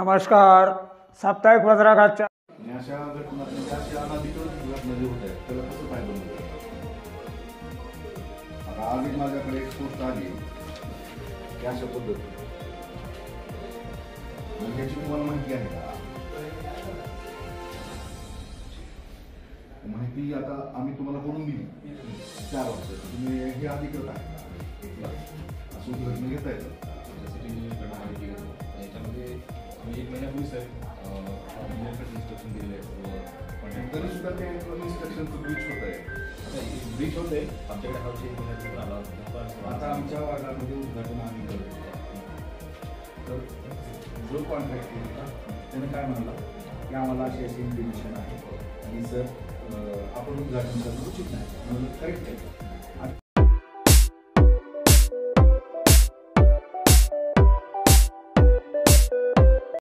नमस्कार. साप्ताहिक वज्राघातच्या अशा घटना अशा अनाधिकृत घटना जे होत आहेत त्याला कसं काय बनवलं आता आज एक माझ्याकडे एक पोस्ट आली की अशा पद्धती म्हणजे याची तुम्हाला माहिती आहे का? माहिती आता आम्ही तुम्हाला करून दिली 4 वर्ष तुम्ही हे अधिकृत आहे का? असं लग्न घेता येतं याच्यामध्ये आम्ही 1 महिन्यापूर्वीच इन्स्ट्रक्शन दिले तरी सुद्धा ते इन्स्ट्रक्शनचं ब्रीच होत आहे. ब्रीच होते आमच्याकडे हा विषय 1 महिन्यापूर्वी आला होता. आता आमच्या वार्डामध्ये उद्घाटन आम्ही करतो तर जो कॉन्ट्रॅक्ट होता त्याने काय म्हणाला की आम्हाला अशी अशी इंटिमेशन आहे आणि सर आपण उद्घाटन करणं उचित नाही म्हणून करेक्ट आहे.